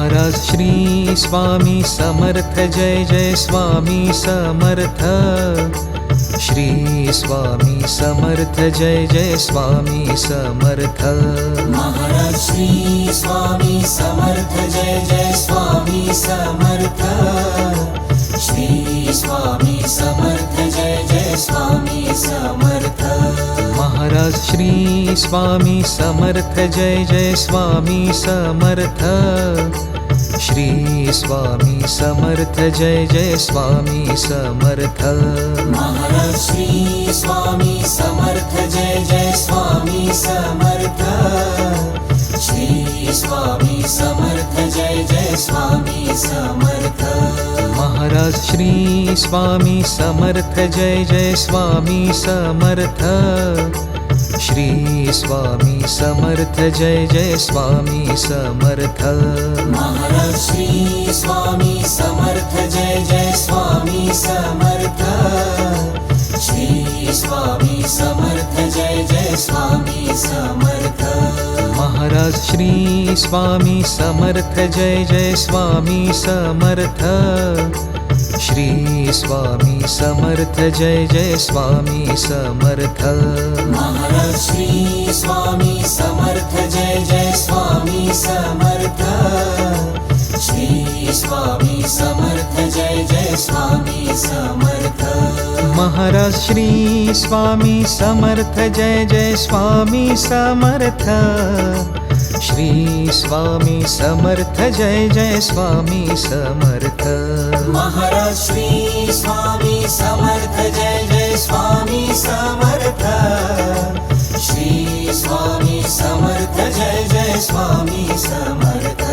Maharaj Shri Swami Samarth Jai Jai Swami Samarth. Shri Swami Samarth Jai Jai Swami Samarth. Maharaj Shri Swami Samarth Jai Jai Swami Samarth. Shri Swami Samarth Jai Jai Swami Samarth. Maharaj Shri Swami Samarth Jai Jai Swami Samarth. Shri Swami Samarth Jai Jai Swami Samarth. Maharaj Shri Swami Samarth Jai Jai Swami Samarth. Shri Swami Samarth Jai Jai Swami Samarth. Maharaj Shri Swami Samarth Jai Jai Swami Samarth. Shri Swami Samarth Jai Jai Swami Samarth. Maharaj Shri Swami Samarth Jai Jai Swami Samarth. Shri Swami Samarth Jai Jai Swami Samarth. Maharaj Shri Swami Samarth Jai Jai Swami Samarth. Shri Swami Samarth Jai Jai Swami Samarth. Maharaj Shri Swami Samarth Jai Jai Swami Samarth. Shri Swami Samarth Jai Jai Swami Samarth. Maharaj Shri Swami Samarth Jai Jai Swami Samarth. Shri Swami Samarth Jai Jai Swami Samarth. Maharaj Shri Swami Samarth Jai Jai Swami Samarth. Shri Swami Samarth Jai Jai Swami Samarth.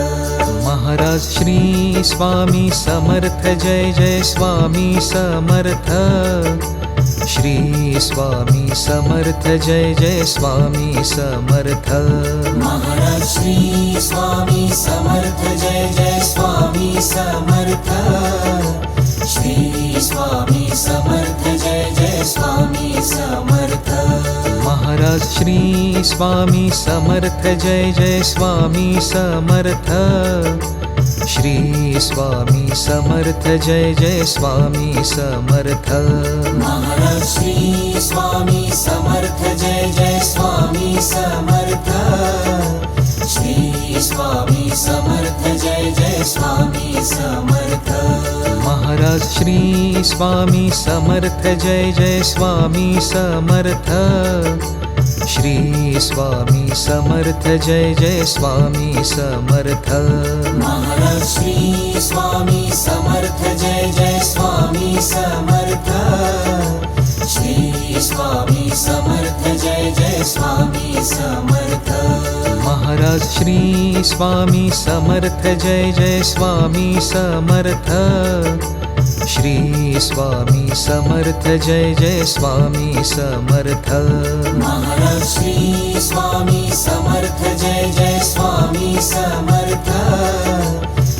Maharaj Shri Swami Samarth Jai Jai Swami Samarth. Shri Swami Samarth Jai Jai Swami Samarth. Maharaj Shri Swami Samarth Jai Jai Swami Samarth. Shri Swami Samarth Jai Jai Swami Samarth. Maharaj Shri Swami Samarth Jai Jai Swami Samarth. Shri Swami Samarth Jai Jai Swami Samarth. Maharaj Shri Swami Samarth Jai Jai Swami Samarth. Shri Swami Samarth Jai Jai Swami Samarth. Maharaj Shri Swami Samarth Jai Jai Swami Samarth. Shri Swami Samarth Jai Jai Swami Samarth. Maharaj Shri Swami Samarth Jai Jai Swami Samarth. Shri Swami Samarth Jai Jai Swami Samarth. Maharaj Shri Swami Samarth Jai Jai Swami Samarth. Shri Swami Samarth Jai Jai Swami Samarth. Maharaj Shri Swami Samarth Jai Jai Swami Samarth.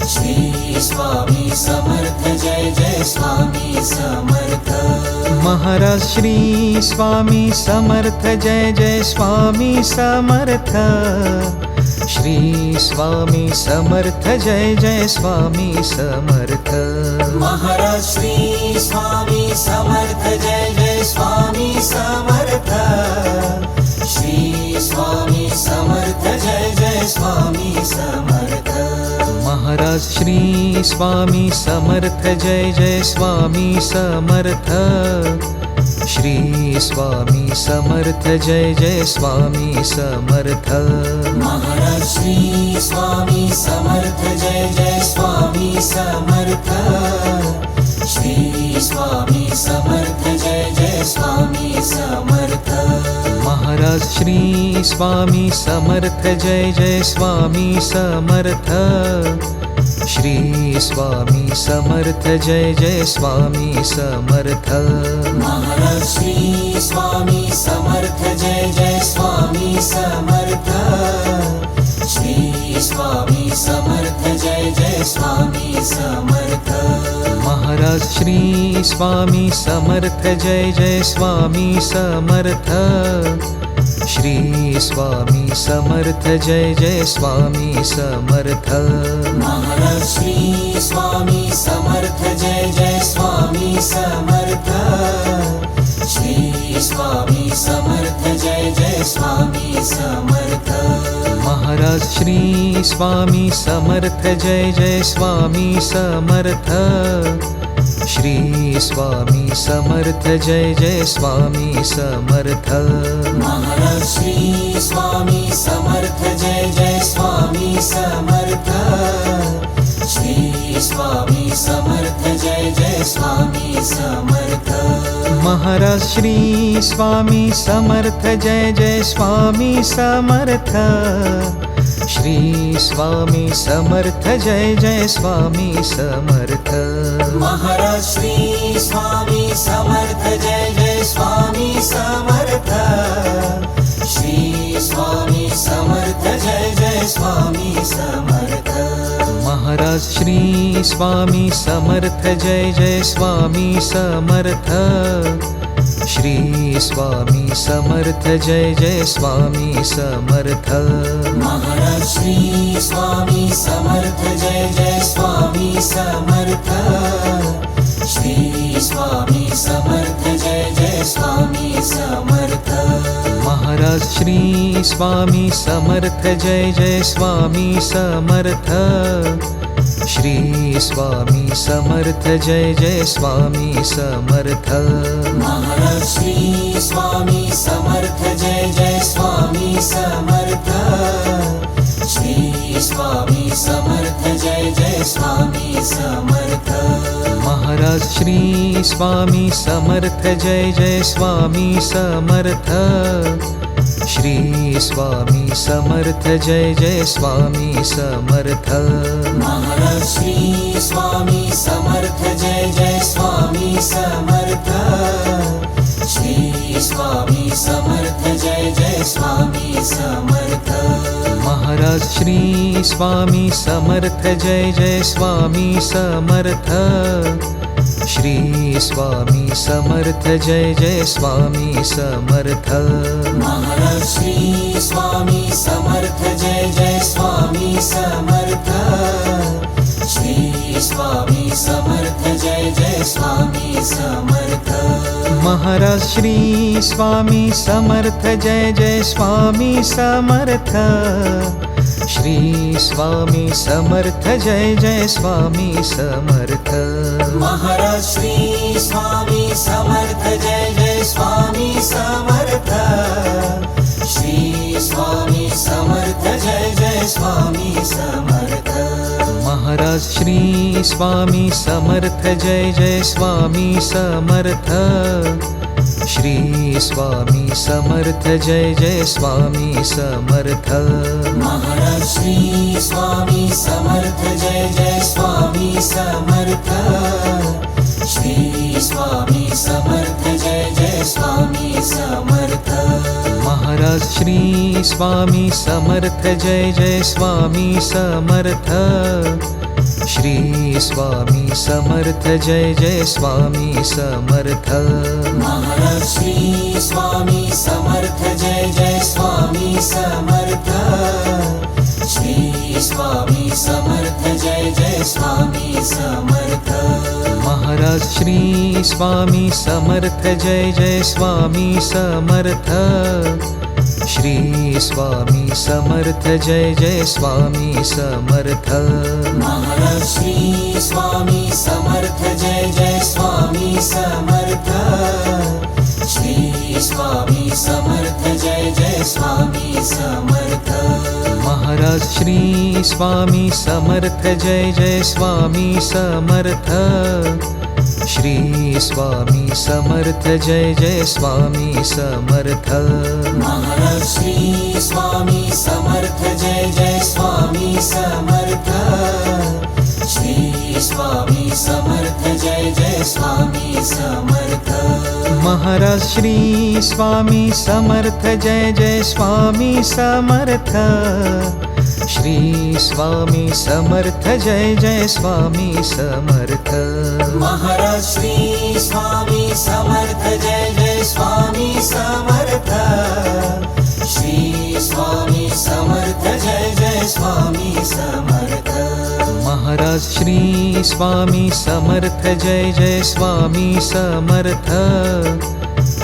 Shri Swami Samarth Jai Jai Swami Samarth. Maharaj Shri Swami Samarth Jai Jai Swami Samarth. Shri Swami Samarth Jai Jai Swami Samarth. Maharaj Shri Swami Samarth Jai Jai Swami Samarth. Shri Swami Samarth Jai Jai Swami Samarth. Maharaj Shri Swami Samarth Jai Jai Swami Samarth. Shri Swami Samarth Jai Jai Swami Samarth. Maharaj Shri Swami Samarth Jai Jai Swami Samarth. Shri Swami Samarth Jai Jai Swami Samarth. Maharaj Shri Swami Samarth Jai Jai Swami Samarth. Shri Swami Samarth Jai Jai Swami Samarth. Maharaj Shri Swami Samarth Jai Jai Swami Samarth. Shri Swami Samarth Jai Jai Swami Samarth. Maharaj Shri Swami Samarth Jai Jai Swami Samarth. Shri Swami Samarth Jai Jai Swami Samarth Maharaj Shri Swami Samarth Jai Jai Swami Samarth Shri Swami Samarth Jai Jai Swami Samarth Maharaj Shri Swami Samarth Jai Jai Swami Samarth Shri Swami Samarth Jai Jai Swami Samarth Maharaj Shri Swami Samarth Jai Jai Swami Samarth Shri Swami Samarth Jai Jai Swami Samarth Maharaj Shri Swami Samarth Jai Jai Swami Samarth Shri Swami Samarth Jai Jai Swami Samarth Maharaj Shri Swami Samarth Jai Jai Swami Samarth Shri Swami Samarth Jai Jai Swami Samarth Maharaj Shri Swami Samarth Jai Jai Swami Samarth Shri Swami Samarth Jai Jai Swami Samarth Maharaj Shri Swami Samarth Jai Jai Swami Samarth Shri Swami Samarth Jai Jai Swami Samarth Maharaj Shri Swami Samarth Jai Jai Swami Samarth Shri Swami Samarth Jai Jai Swami Samarth Maharaj Shri Swami Samarth Jai Jai Swami Samarth Shri Swami Samarth Jai Jai Swami Samarth Maharaj Shri Swami Samarth Jai Jai Swami Samarth Shri Swami Samarth Jai Jai Swami Samarth Maharaj Shri Swami Samarth Jai Jai Swami Samarth Shri Swami Samarth Jai Jai Swami Samarth Maharaj Shri Swami Samarth Jai Jai Swami Samarth Shri Swami Samarth Jai Jai Swami Samarth Maharaj Shri Swami Samarth Jai Jai Swami Samarth Shri Swami Samarth Jai Jai Swami Samarth Maharaj Shri Swami Samarth Jai Jai Swami Samarth Shri Swami Samarth Jai Jai Swami Samarth Maharaj Shri Swami Samarth Jai Jai Swami Samarth Shri Swami Samarth Jai Jai Swami Samarth Maharaj Shri Swami Samarth Jai Jai Swami Samarth Shri Swami Samarth Jai Jai Swami Samarth Maharaj Shri Swami Samarth Jai Jai Swami Samarth Shri Swami Samarth Jai Jai Swami Samarth Maharaj Shri Swami Samarth Jai Jai Swami Samarth Shri Swami Samarth Jai Jai Swami Samarth Maharaj Shri Swami Samarth Jai Jai Swami Samarth Shri Swami Samarth Jai Jai Swami Samarth Maharaj Shri Swami Samarth Jai Jai Swami Samarth Shri Swami Samarth Jai Jai Swami Samarth Maharaj Shri Swami Samarth Jai Jai Swami Samarth Shri Swami Samarth Jai Jai Swami Samarth Maharaj Shri Swami Samarth Jai Jai Swami Samarth Shri Swami Samarth Jai Jai Swami Samarth Maharaj Shri Swami Samarth Jai Jai Swami Samarth Shri Swami Samarth Jai Jai Swami Samarth Maharaj Shri Swami Samarth Jai Jai Swami Samarth Shri Swami Samarth Jai Jai Swami Samarth Maharaj Shri Swami Samarth Jai Jai Swami Samarth Shri Swami Samarth Jai Jai Swami Samarth Maharaj Shri Swami Samarth Jai Jai Swami Samarth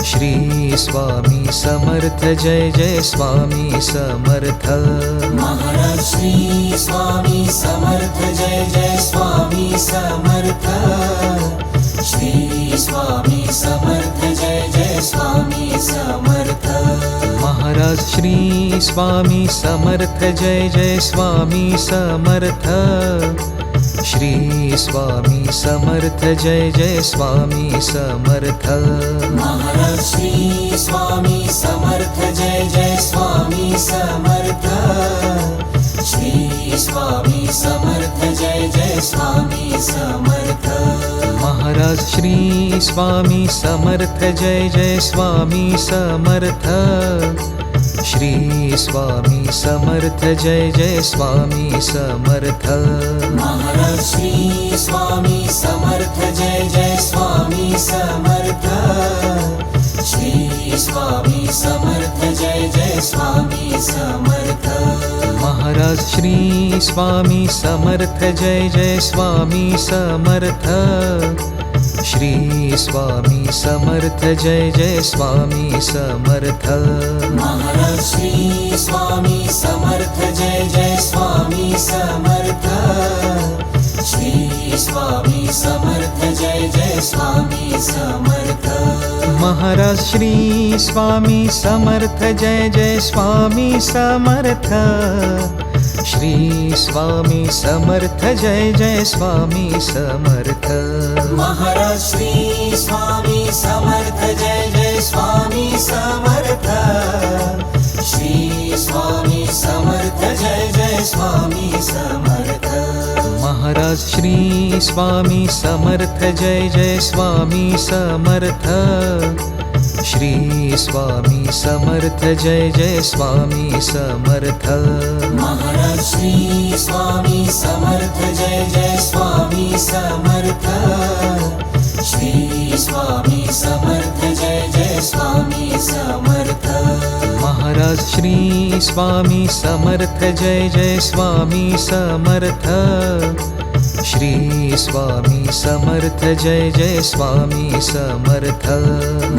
Shri Swami Samarth Jai Jai Swami Samarth Maharaj Shri Swami Samarth Jai Jai Swami Samarth Shri Swami Samarth Jai Jai Swami Samarth Maharaj Shri Swami Samarth Jai Jai Swami Samarth Shri Swami Samarth Jai Jai Swami Samarth Maharaj Shri Swami Samarth Jai Jai Swami Samarth Shri Swami Samarth Jai Jai Swami Samarth Maharaj Shri Swami Samarth Jai Jai Swami Samarth Shri Swami Samarth Jai Jai Swami Samarth Maharaj Shri Swami Samarth Jai Jai Swami Samarth Shri Swami Samarth Jai Jai Swami Samarth Maharaj Shri Swami Samarth Jai Jai Swami Samarth Shri Swami Samarth Jai Jai Swami Samarth Maharaj Shri Swami Samarth Jai Jai Swami Samarth Shri Swami Samarth Jai Jai Swami Samarth Maharaj Shri Swami Samarth Jai Jai Swami Samarth Shri Swami Samarth Jai Jai Swami Samarth Maharaj Shri Swami Samarth Jai Jai Swami Samarth Shri Swami Samarth Jai Jai Swami Samarth Maharaj Shri Swami Samarth Jai Jai Swami Samarth Shri Swami Samarth Jai Jai Swami Samarth Maharaj Shri Swami Samarth Jai Jai Swami Samarth Shri Swami Samarth Jai Jai Swami Samarth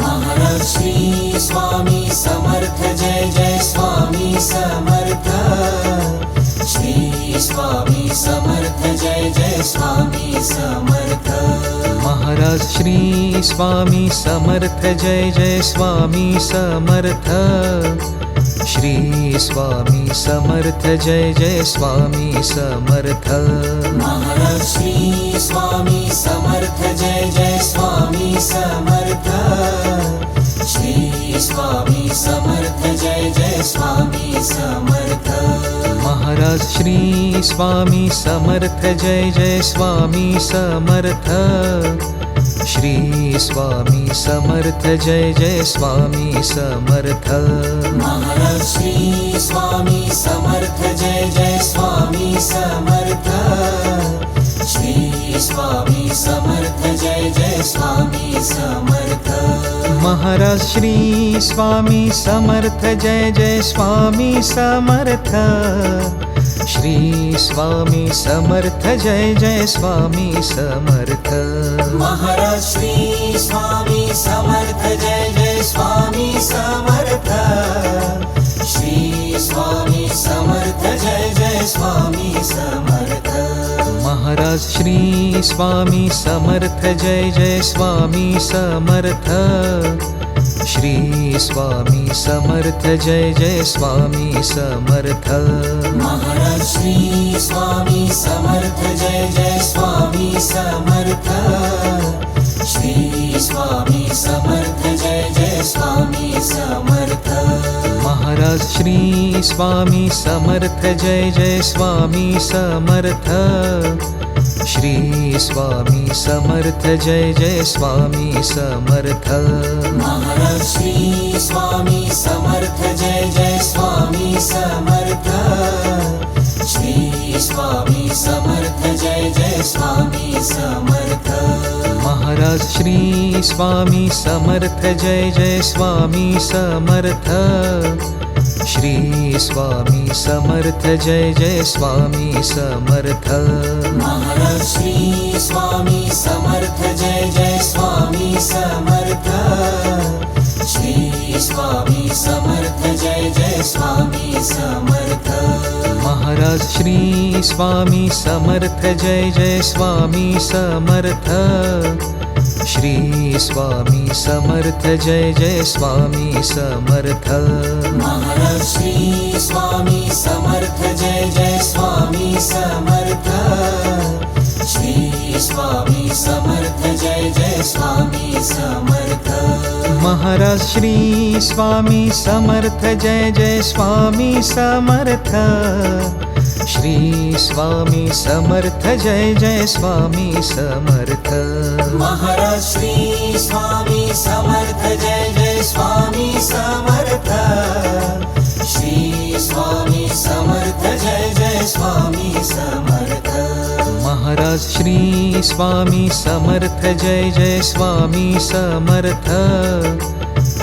Maharaj Shri Swami Samarth Jai Jai Swami Samarth Shri Swami Samarth Jai Jai Swami Samarth Maharaj Shri Swami Samarth Jai Jai Swami Samarth Shri Swami Samarth Jai Jai Swami Samarth Maharaj Shri Swami Samarth Jai Jai Swami Samarth Shri Swami Samarth Jai Jai Swami Samarth Maharaj Shri Swami Samarth Jai Jai Swami Samarth Shri Swami Samarth Jai Jai Swami Samarth Maharaj Shri Swami Samarth Jai Jai Swami Samarth Shri Swami Samarth Jai Jai Swami Samarth Maharaj Shri Swami Samarth Jai Jai Swami Samarth Shri Swami Samarth Jai Jai Swami Samarth Maharaj Shri Swami Samarth Jai Jai Swami Samarth Shri Swami Samarth Jai Jai Swami Samarth Maharaj Shri Swami Samarth Jai Jai Swami Samarth Shri Swami Samarth Jai Jai Swami Samarth Maharaj Shri Swami Samarth Jai Jai Swami Samarth Shri Swami Samarth Jai Jai Swami Samarth Maharaj Shri Swami Samarth Jai Jai Swami Samarth Shri Swami Samarth Jai Jai Swami Samarth Maharaj Shri Swami Samarth Jai Jai Swami Samarth Shri Swami Samarth Jai Jai Swami Samarth Maharaj Shri Swami Samarth Jai Jai Swami Samarth Shri Swami Samarth Jai Jai Swami Samarth Maharaj Shri Swami Samarth Jai Jai Swami Samarth Shri Swami Samarth Jai Jai Swami Samarth Maharaj Shri Swami Samarth Jai Jai Swami Samarth Shri Swami Samarth Jai Jai Swami Samarth Maharaj Shri Swami Samarth Jai Jai Swami Samarth Shri Swami Samarth Jai Jai Swami Samarth Maharaj Shri Swami Samarth Jai Jai Swami Samarth Shri Swami Samarth Jai Jai Swami Samarth Maharaj Shri Swami Samarth Jai Jai Swami Samarth Shri Swami Samarth Jai Jai Swami Samarth Maharaj Shri Swami Samarth Jai Jai Swami Samarth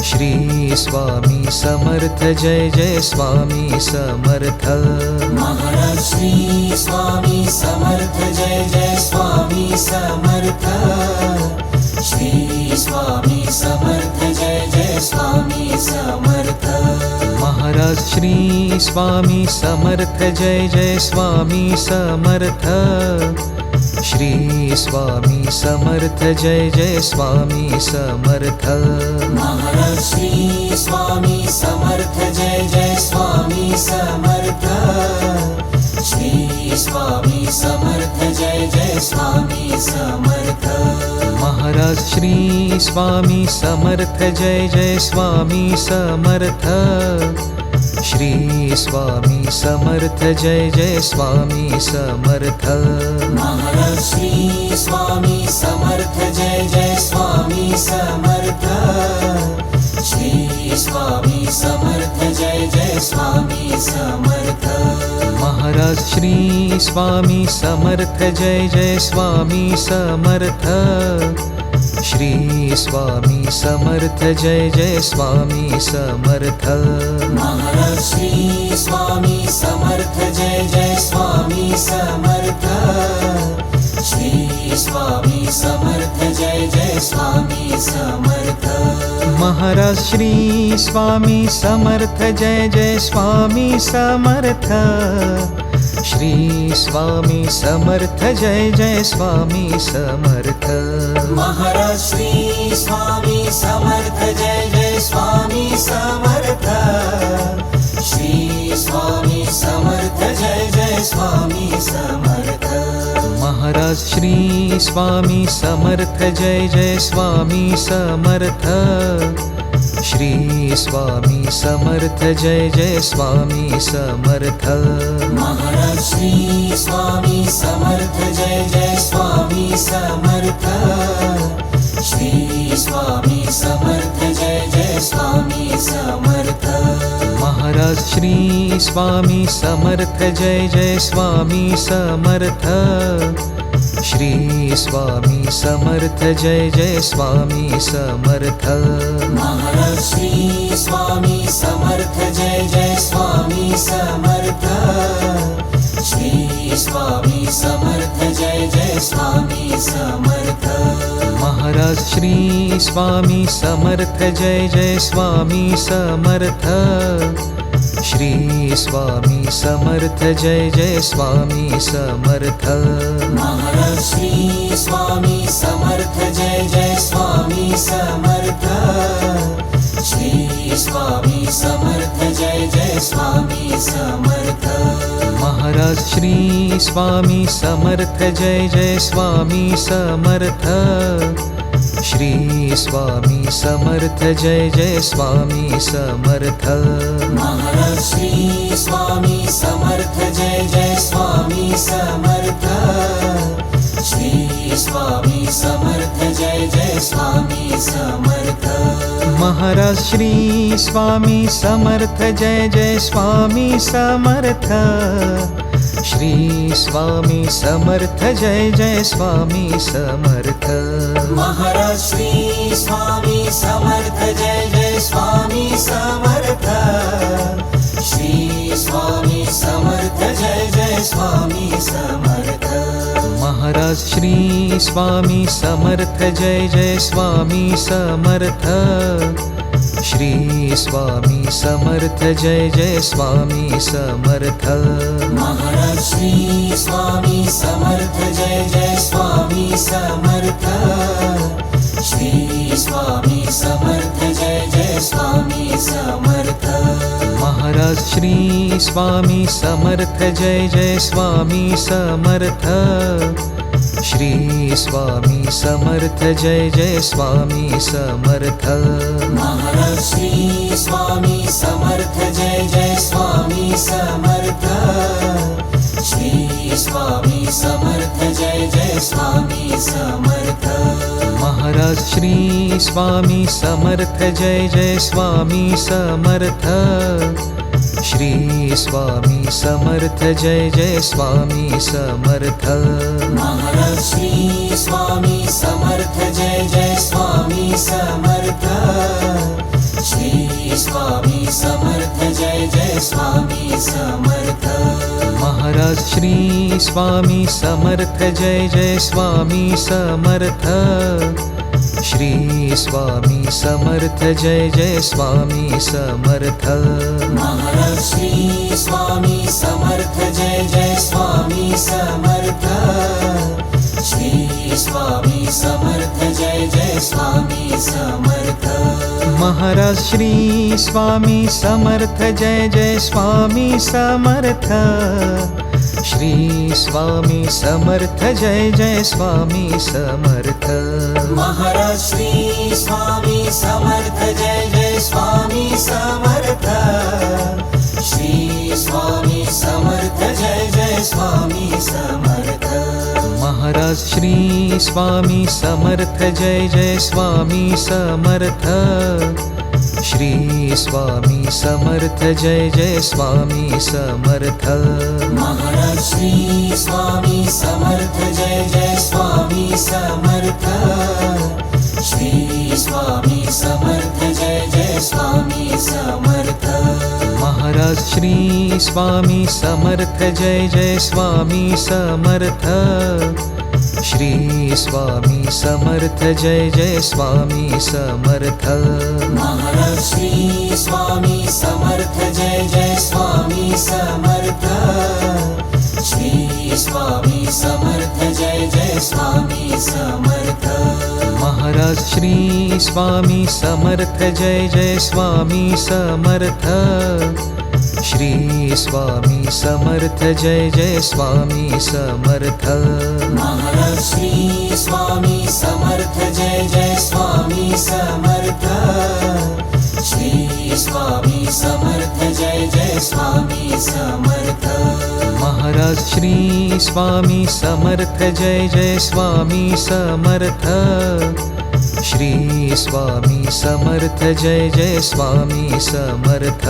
Shri Swami Samarth Jai Jai Swami Samarth Maharaj Shri Swami Samarth Jai Jai Swami Samarth Shri Swami Samarth Jai Jai Swami Samarth Maharaj Shri Swami Samarth Jai Jai Swami Samarth Shri Swami Samarth Jai Jai Swami Samarth Maharaj Shri Swami Samarth Jai Jai Swami Samarth Shri Swami Samarth Jai Jai Swami Samarth Maharaj Shri Swami Samarth Jai Jai Swami Samarth Shri Swami Samarth Jai Jai Swami Samarth Maharaj Shri Swami Samarth Jai Jai Swami Samarth Shri Swami Samarth Jai Jai Swami Samarth Maharaj Shri Swami Samarth Jai Jai Swami Samarth Shri Swami Samarth Jai Jai Swami Samarth Maharaj Shri Swami Samarth Jai Jai Swami Samarth Shri Swami Samarth Jai Jai Swami Samarth Maharaj Shri Swami Samarth Jai Jai Swami Samarth Shri Swami Samarth Jai Jai Swami Samarth Maharaj Shri Swami Samarth Jai Jai Swami Samarth Shri Swami Samarth Jai Jai Swami Samarth Maharaj Shri Swami Samarth Jai Jai Swami Samarth Shri Swami Samarth Jai Jai Swami Samarth Maharaj Shri Swami Samarth Jai Jai Swami Samarth Shri Swami Samarth Jai Jai Swami Samarth Maharaj Shri Swami Samarth Jai Jai Swami Samarth Shri Swami Samarth Jai Jai Swami Samarth Maharaj Shri Swami Samarth Jai Jai Swami Samarth Shri Swami Samarth Jai Jai Swami Samarth Maharaj Shri Swami Samarth Jai Jai Swami Samarth Shri Swami Samarth Jai Jai Swami Samarth Maharaj Shri Swami Samarth Jai Jai Swami Samarth Shri Swami Samarth Jai Jai Swami Samarth Maharaj Shri Swami Samarth Jai Jai Swami Samarth Shri Swami Samarth Jai Jai Swami Samarth Maharaj Shri Swami Samarth Jai Jai Swami Samarth Shri Swami Samarth Jai Jai Swami Samarth Maharaj Shri Swami Samarth Jai Jai Swami Samarth Shri Swami Samarth Jai Jai Swami Samarth Maharaj Shri Swami Samarth Jai Jai Swami Samarth Shri Swami Samarth Jai Jai Swami Samarth Maharaj Shri Swami Samarth Jai Jai Swami Samarth Shri Swami Samarth Jai Jai Swami Samarth Maharaj Shri Swami Samarth Jai Jai Swami Samarth Shri Swami Samarth Jai Jai Swami Samarth Maharaj Shri Swami Samarth Jai Jai Swami Samarth Shri Swami Samarth Jai Jai Swami Samarth Maharaj Shri Swami Samarth Jai Jai Swami Samarth Shri Swami Samarth Jai Jai Swami Samarth Maharaj Shri Swami Samarth Jai Jai Swami Samarth Shri Swami Samarth Jai Jai Swami Samarth Maharaj Shri Swami Samarth Jai Jai Swami Samarth Shri Swami Samarth Jai Jai Swami Samarth Maharaj Shri Swami Samarth Jai Jai Swami Samarth Shri Swami Samarth Jai Jai Swami Samarth Maharaj Shri Swami Samarth Jai Jai Swami Samarth Shri Swami Samarth Jai Jai Swami Samarth Maharaj Shri Swami Samarth Jai Jai Swami Samarth Shri Swami Samarth Jai Jai Swami Samarth Maharaj Shri Swami Samarth Jai Jai Swami Samarth Shri Swami Samarth Jai Jai Swami Samarth Maharaj Shri Swami Samarth Jai Jai Swami Samarth Shri Swami Samarth Jai Jai Swami Samarth Maharaj Shri Swami Samarth Jai Jai Swami Samarth Shri Swami Samarth Jai Jai Swami Samarth Maharaj Shri Swami Samarth Jai Jai Swami Samarth Shri Swami Samarth Jai Jai Swami Samarth Maharaj Shri Swami Samarth Jai Jai Swami Samarth Shri Swami Samarth Jai Jai Swami Samarth Maharaj Shri Swami Samarth Jai Jai Swami Samarth Shri Swami Samarth Jai Jai Swami Samarth Maharaj Shri Swami Samarth Jai Jai Swami Samarth Shri Swami Samarth Jai Jai Swami Samarth Maharaj Shri Swami Samarth Jai Jai Swami Samarth Shri Swami Samarth Jai Jai Swami Samarth Maharaj Shri Swami Samarth Jai Jai Swami Samarth Shri Swami Samarth Jai Jai Swami Samarth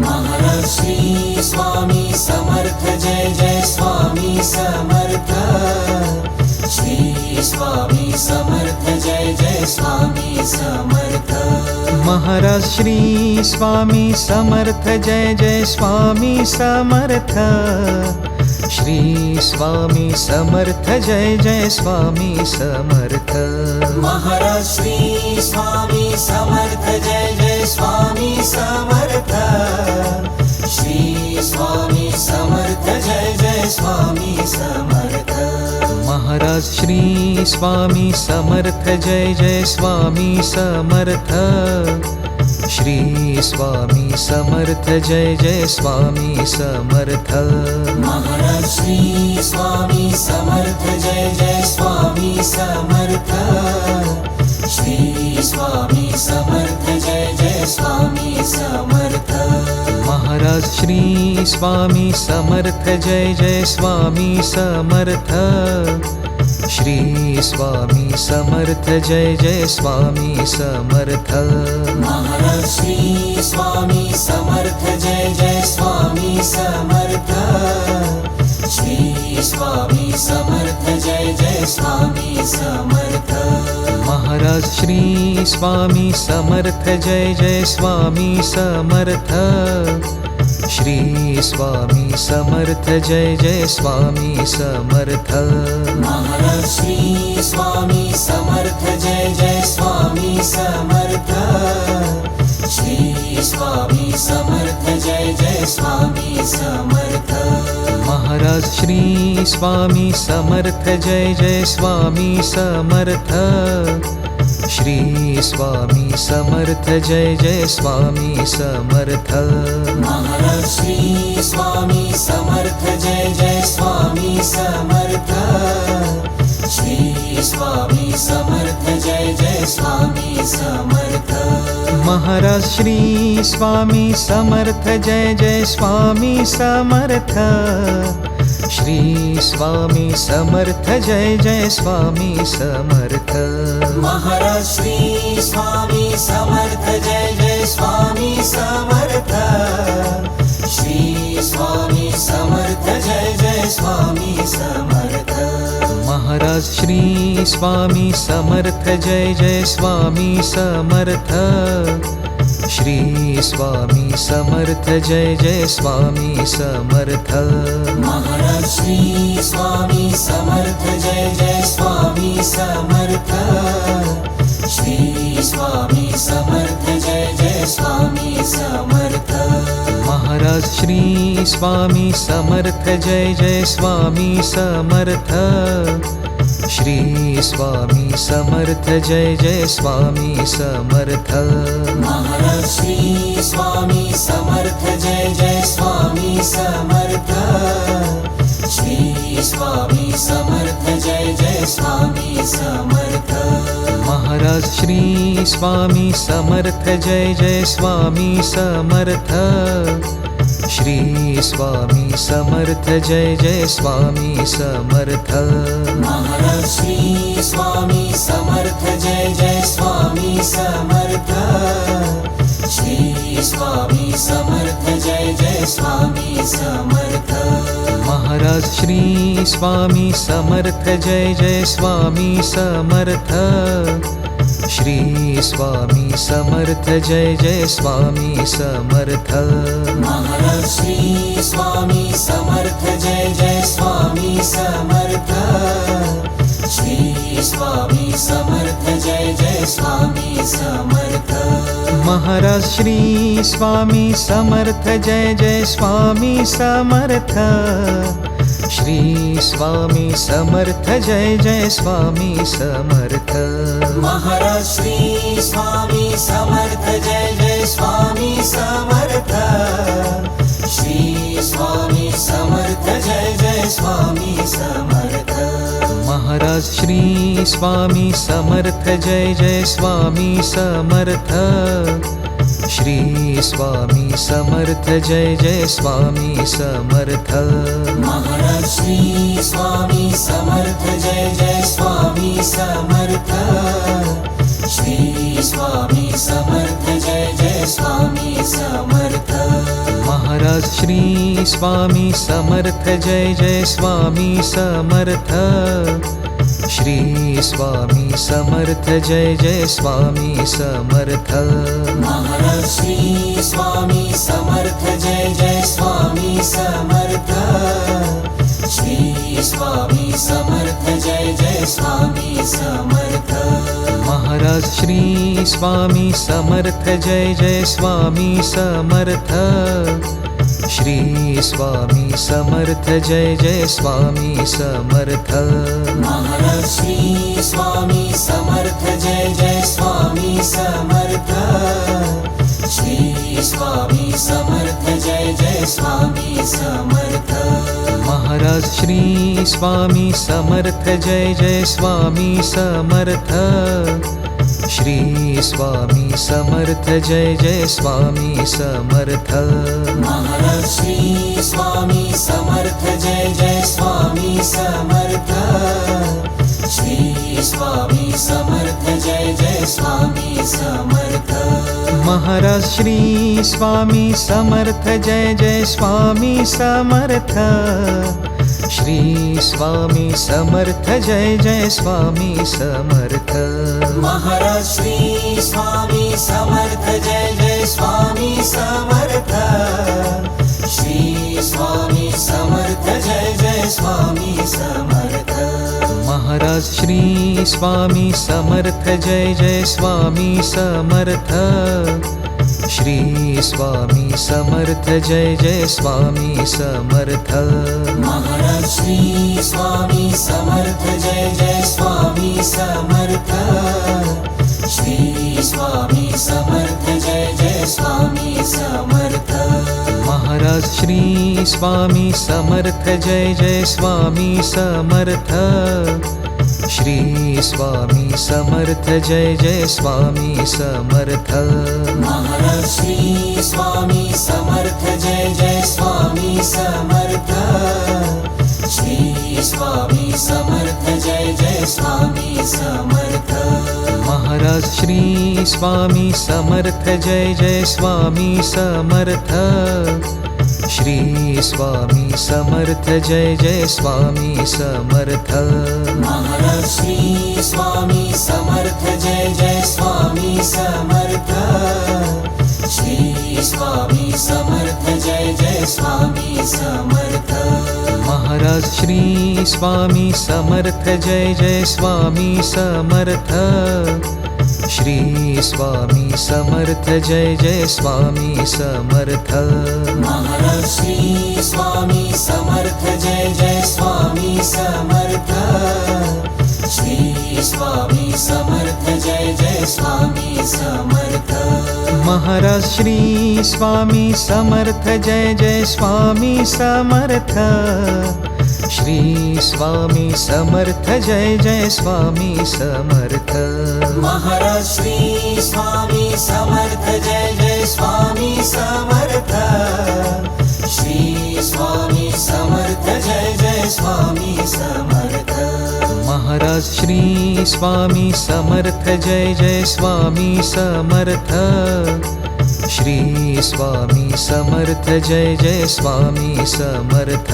Maharaj Shri Swami Samarth Jai Jai Swami Samarth Shri Swami Samarth Jai Jai Swami Samarth Maharaj Shri Swami Samarth Jai Jai Swami Samarth Shri Swami Samarth Jai Jai Swami Samarth Maharaj Shri Swami Samarth Jai Jai Swami Samarth Shri Swami Samarth Jai Jai Swami Samarth Maharaj Shri Swami Samarth Jai Jai Swami Samarth Shri Swami Samarth Jai Jai Swami Samarth Maharaj Shri Swami Samarth Jai Jai Swami Samarth Shri Swami Samarth Jai Jai Swami Samarth Maharaj Shri Swami Samarth Jai Jai Swami Samarth Shri Swami Samarth Jai Jai Swami Samarth Maharaj Shri Swami Samarth Jai Jai Swami Samarth Shri Swami Samarth Jai Jai Swami Samarth Maharaj Shri Swami Samarth Jai Jai Swami Samarth Shri Swami Samarth Jai Jai Swami Samarth Maharaj Shri Swami Samarth Jai Jai Swami Samarth Shri Swami Samarth Jai Jai Swami Samarth Maharaj Shri Swami Samarth Jai Jai Swami Samarth Shri Swami Samarth Jai Jai Swami Samarth Maharaj Shri Swami Samarth Jai Jai Swami Samarth Shri Swami Samarth Jai Jai Swami Samarth Maharaj Shri Swami Samarth Jai Jai Swami Samarth Shri Swami Samarth Jai Jai Swami Samarth Maharaj Shri Swami Samarth Jai Jai Swami Samarth Shri Swami Samarth Jai Jai Swami Samarth Maharaj Shri Swami Samarth Jai Jai Swami Samarth Shri Swami Samarth Jai Jai Swami Samarth Maharaj Shri Swami Samarth Jai Jai Swami Samarth Shri Swami Samarth Jai Jai Swami Samarth Maharaj Shri Swami Samarth Jai Jai Swami Samarth Shri Swami Samarth Jai Jai Swami Samarth Maharaj Shri Swami Samarth Jai Jai Swami Samarth Shri Swami Samarth Jai Jai Swami Samarth Maharaj Shri Swami Samarth Jai Jai Swami Samarth Shri Swami Samarth Jai Jai Swami Samarth Maharaj Shri Swami Samarth Jai Jai Swami Samarth Shri Swami Samarth Jai Jai Swami Samarth Maharaj Shri Swami Samarth Jai Jai Swami Samarth Shri Swami Samarth Jai Jai Swami Samarth Maharaj Shri Swami Samarth Jai Jai Swami Samarth Shri Swami Samarth Jai Jai Swami Samarth Maharaj Shri Swami Samarth Jai Jai Swami Samarth Shri Swami Samarth Jai Jai Swami Samarth Maharaj Shri Swami Samarth Jai Jai Swami Samarth Shri Swami Samarth Jai Jai Swami Samarth Maharaj Shri Swami Samarth Jai Jai Swami Samarth Shri Swami Samarth Jai Jai Swami Samarth Maharaj Shri Swami Samarth Jai Jai Swami Samarth Shri Swami Samarth Jai Jai Swami Samarth Maharaj Shri Swami Samarth Jai Jai Swami Samarth Shri Swami Samarth Jai Jai Swami Samarth Maharaj Shri Swami Samarth Jai Jai Swami Samarth Shri Swami Samarth Jai Jai Swami Samarth Maharaj Shri Swami Samarth Jai Jai Swami Samarth Shri Swami Samarth Jai Jai Swami Samarth Maharaj Shri Swami Samarth Jai Jai Swami Samarth Shri Swami Samarth Jai Jai Swami Samarth Maharaj Shri Swami Samarth Jai Jai Swami Samarth Shri Swami Samarth Jai Jai Swami Samarth Maharaj Shri Swami Samarth Jai Jai Swami Samarth Shri Swami Samarth Jai Jai Swami Samarth Maharaj Shri Swami Samarth Jai Jai Swami Samarth Shri Swami Samarth Jai Jai Swami Samarth Maharaj Shri Swami Samarth Jai Jai Swami Samarth Shri Swami Samarth Jai Jai Swami Samarth Maharaj Shri Swami Samarth Jai Jai Swami Samarth Shri Swami Samarth Jai Jai Swami Samarth Maharaj Shri Swami Samarth Jai Jai Swami Samarth Shri Swami Samarth Jai Jai Swami Samarth Maharaj Shri Swami Samarth Jai Jai Swami Samarth Shri Swami Samarth Jai Jai Swami Samarth Maharaj Shri Swami Samarth Jai Jai Swami Samarth Shri Swami Samarth Jai Jai Swami Samarth Maharaj Shri Swami Samarth Jai Jai Swami Samarth Shri Swami Samarth Jai Jai Swami Samarth Maharaj Shri Swami Samarth Jai Jai Swami Samarth Shri Swami Samarth Jai Jai Swami Samarth Maharaj Shri Swami Samarth Jai Jai Swami Samarth Shri Swami Samarth Jai Jai Swami Samarth Maharaj Shri Swami Samarth Jai Jai Swami Samarth Shri Swami Samarth Jai Jai Swami Samarth Maharaj Shri Swami Samarth Jai Jai Swami Samarth Shri Swami Samarth Jai Jai Swami Samarth Maharaj Shri Swami Samarth Jai Jai Swami Samarth Shri Swami Samarth Jai Jai Swami Samarth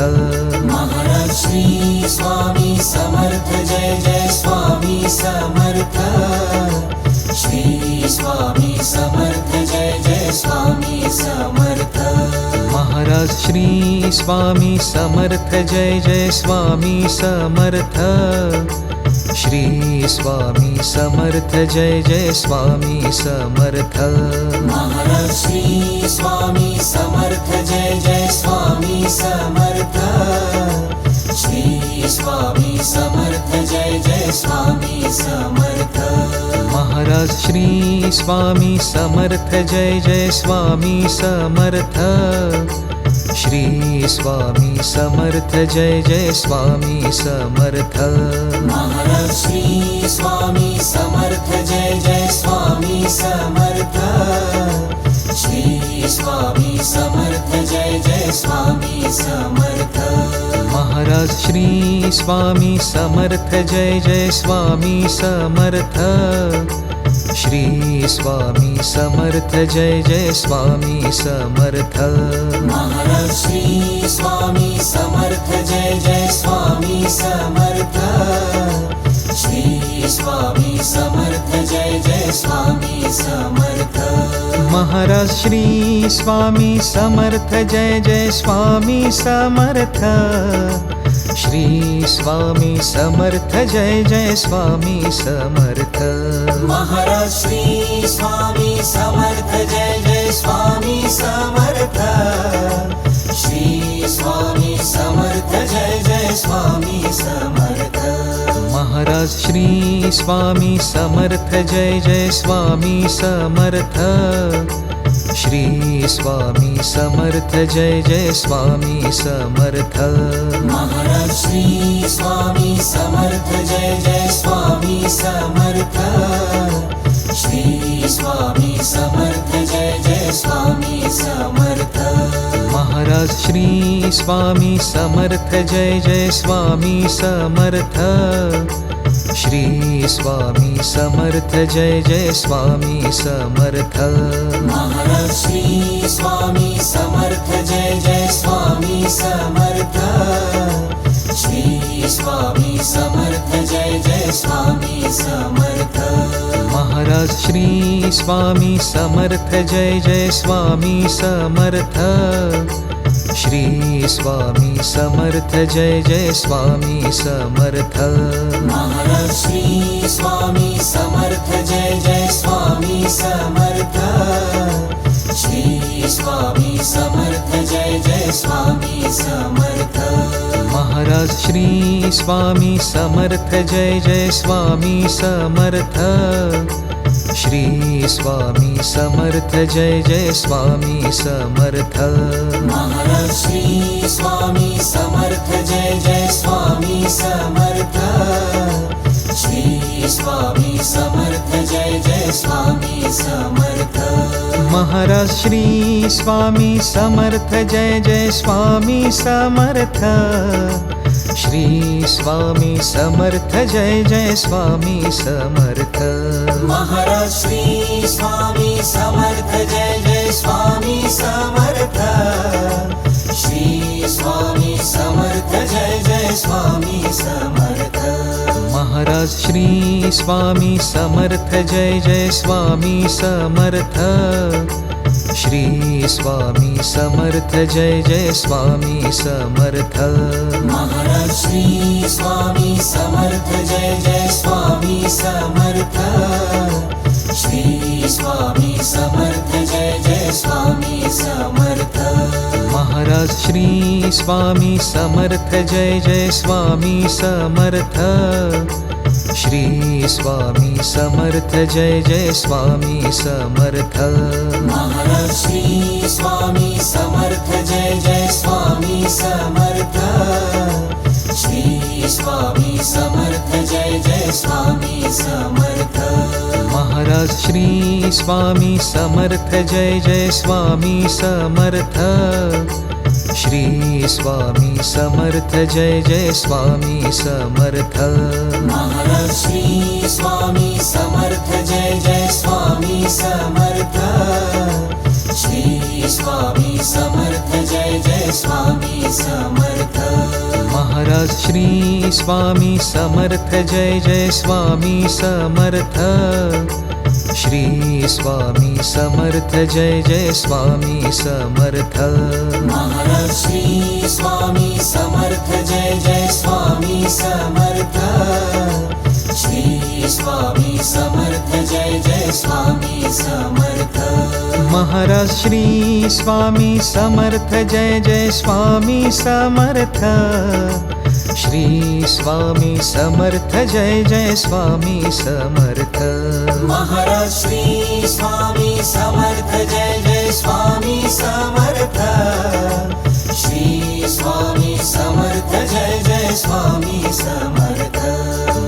Maharaj Shri Swami Samarth Jai Jai Swami Samarth Shri Swami Samarth Jai Jai Swami Samarth Maharaj Shri Swami Samarth Jai Jai Swami Samarth Shri Swami Samarth Jai Jai Swami Samarth Maharaj Shri Swami Samarth Jai Jai Swami Samarth Shri Swami Samarth Jai Jai Swami Samarth Maharaj Shri Swami Samarth Jai Jai Swami Samarth Shri Swami Samarth Jai Jai Swami Samarth Maharaj Shri Swami Samarth Jai Jai Swami Samarth Shri Swami Samarth Jai Jai Swami Samarth Maharaj Shri Swami Samarth Jai Jai Swami Samarth Shri Swami Samarth Jai Jai Swami Samarth Maharaj Shri Swami Samarth Jai Jai Swami Samarth Shri Swami Samarth Jai Jai Swami Samarth Maharaj Shri Swami Samarth Jai Jai Swami Samarth Shri Swami Samarth Jai Jai Swami Samarth Maharaj Shri Swami Samarth Jai Jai Swami Samarth Shri Swami Samarth Jai Jai Swami Samarth Maharaj Shri Swami Samarth Jai Jai Swami Samarth Shri Swami Samarth Jai Jai Swami Samarth Maharaj Shri Swami Samarth Jai Jai Swami Samarth Shri Swami Samarth Jai Jai Swami Samarth Maharaj Shri Swami Samarth Jai Jai Swami Samarth Shri Swami Samarth Jai Jai Swami Samarth Maharaj Shri Swami Samarth Jai Jai Swami Samarth Shri Swami Samarth Jai Jai Swami Samarth Maharaj Shri Swami Samarth Jai Jai Swami Samarth Shri Swami Samarth Jai Jai Swami Samarth Maharaj Shri Swami Samarth Jai Jai Swami Samarth Shri Swami Samarth Jai Jai Swami Samarth Maharaj Shri Swami Samarth Jai Jai Swami Samarth Shri Swami Samarth Jai Jai Swami Samarth Maharaj Shri Swami Samarth Jai Jai Swami Samarth Shri Swami Samarth Jai Jai Swami Samarth Maharaj Shri Swami Samarth Jai Jai Swami Samarth Shri Swami Samarth Jai Jai Swami Samarth Maharaj Shri Swami Samarth Jai Jai Swami Samarth Shri Swami Samarth Jai Jai Swami Samarth Maharaj Shri Swami Samarth Jai Jai Swami Samarth Shri Swami Samarth Jai Jai Swami Samarth Maharaj Shri Swami Samarth Jai Jai Swami Samarth Shri Swami Samarth Jai Jai Swami Samarth Maharaj Shri Swami Samarth Jai Jai Swami Samarth Shri Swami Samarth Jai Jai Swami Samarth Maharaj Shri Swami Samarth Jai Jai Swami Samarth Shri Swami Samarth Jai Jai Swami Samarth Maharaj Shri Swami Samarth Jai Jai Swami Samarth Shri Swami Samarth Jai Jai Swami Samarth Maharaj Shri Swami Samarth Jai Jai Swami Samarth Shri Swami Samarth Jai Jai Swami Samarth Maharaj Shri Swami Samarth Jai Jai Swami Samarth Shri Swami Samarth Jai Jai Swami Samarth Maharaj Shri Swami Samarth Jai Jai Swami Samarth Shri Swami Samarth Jai Jai Swami Samarth Maharaj Shri Swami Samarth Jai Jai Swami Samarth Shri Swami Samarth Jai Jai Swami Samarth Maharaj Shri Swami Samarth Jai Jai Swami Samarth Shri Swami Samarth Jai Jai Swami Samarth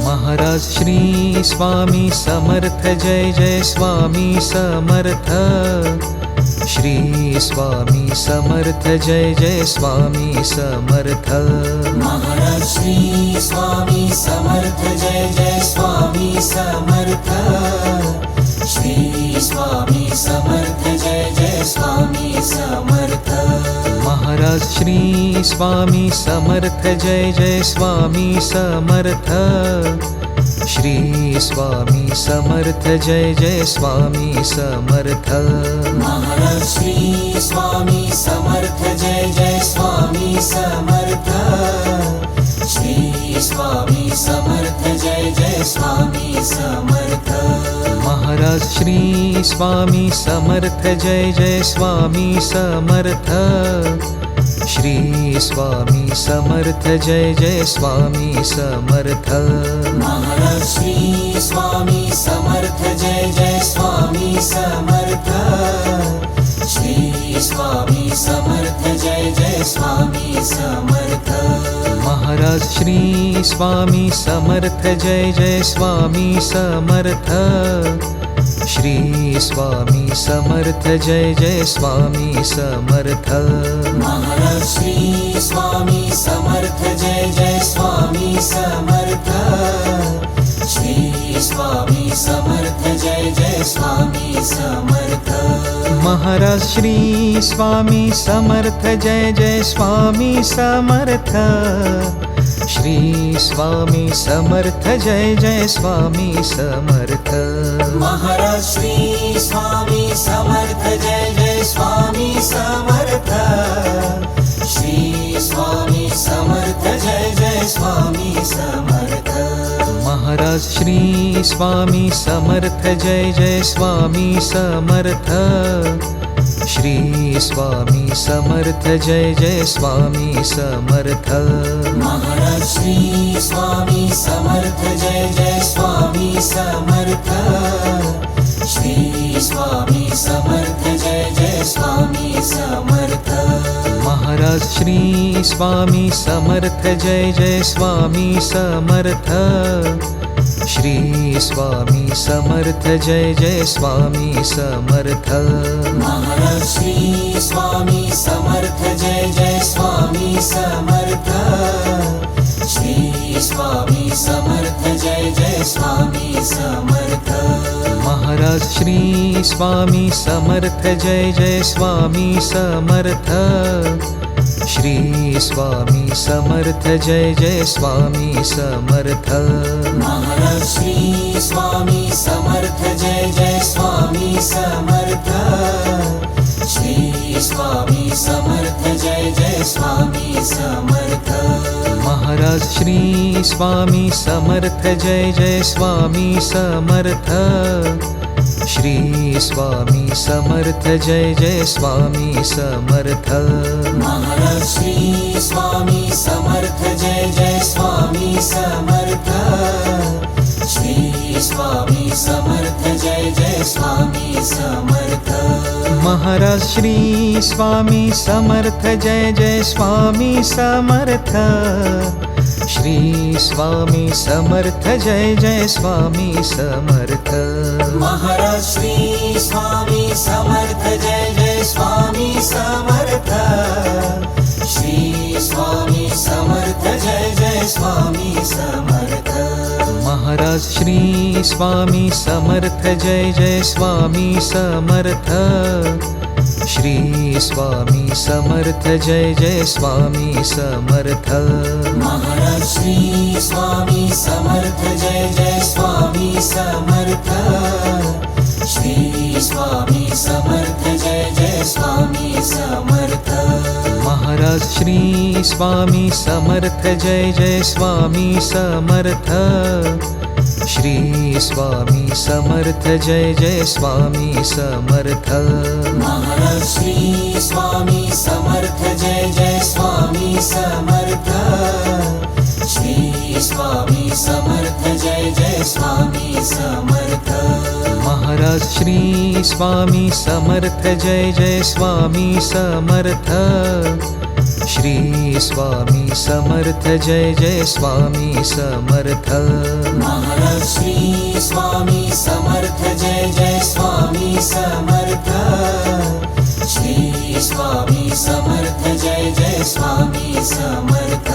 Maharaj Shri Swami Samarth Jai Jai Swami Samarth Shri Swami Samarth Jai Jai Swami Samarth Maharaj Shri Swami Samarth Jai Jai Swami Samarth Shri Swami Samarth Jai Jai Swami Samarth Maharaj Shri Swami Samarth Jai Jai Swami Samarth Shri Swami Samarth Jai Jai Swami Samarth Maharaj Shri Swami Samarth Jai Jai Swami Samarth Shri Swami Samarth Jai Jai Swami Samarth Maharaj Shri Swami Samarth Jai Jai Swami Samarth Shri Swami Samarth Jai Jai Swami Samarth Maharaj Shri Swami Samarth Jai Jai Swami Samarth Shri Swami Samarth Jai Jai Swami Samarth Maharaj Shri Swami Samarth Jai Jai Swami Samarth Shri Swami Samarth Jai Jai Swami Samarth Maharaj Shri Swami Samarth Jai Jai Swami Samarth Shri Swami Samarth Jai Jai Swami Samarth Maharaj Shri Swami Samarth Jai Jai Swami Samarth Shri Swami Samarth Jai Jai Swami Samarth Maharaj Shri Swami Samarth Jai Jai Swami Samarth Shri Swami Samarth Jai Jai Swami Samarth Maharaj Shri Swami Samarth Jai Jai Swami Samarth Shri Swami Samarth Jai Jai Swami Samarth Maharaj Shri Swami Samarth Jai Jai Swami Samarth Shri Swami Samarth Jai Jai Swami Samarth Maharaj Shri Swami Samarth Jai Jai Swami Samarth Shri Swami Samarth Jai Jai Swami Samarth Maharaj Shri Swami Samarth Jai Jai Swami Samarth Shri Swami Samarth Jai Jai Swami Samarth Maharaj Shri Swami Samarth Jai Jai Swami Samarth Shri Swami Samarth Jai Jai Swami Samarth Maharaj Shri Swami Samarth Jai Jai Swami Samarth Shri Swami Samarth Jai Jai Swami Samarth Maharaj Shri Swami Samarth Jai Jai Swami Samarth Shri Swami Samarth Jai Jai Swami Samarth Maharaj Shri Swami Samarth Jai Jai Swami Samarth Shri Swami Samarth Jai Jai Swami Samarth Maharaj Shri Swami Samarth Jai Jai Swami Samarth Shri Swami Samarth Jai Jai Swami Samarth Maharaj Shri Swami Samarth Jai Jai Swami Samarth Shri Swami Samarth Jai Jai Swami Samarth Maharaj Shri Swami Samarth Jai Jai Swami Samarth Shri Swami Samarth Jai Jai Swami Samarth Maharaj Shri Swami Samarth Jai Jai Swami Samarth Shri Swami Samarth Jai Jai Swami Samarth Maharaj Shri Swami Samarth Jai Jai Swami Samarth Shri Swami Samarth Jai Jai Swami Samarth Maharaj Shri Swami Samarth Jai Jai Swami Samarth Shri Swami Samarth Jai Jai Swami Samarth Maharaj Shri Swami Samarth Jai Jai Swami Samarth Shri Swami Samarth Jai Jai Swami Samarth Maharaj Shri Swami Samarth Jai Jai Swami Samarth Shri Swami Samarth Jai Jai Swami Samarth Maharaj Shri Swami Samarth Jai Jai Swami Samarth Shri Swami Samarth Jai Jai Swami Samarth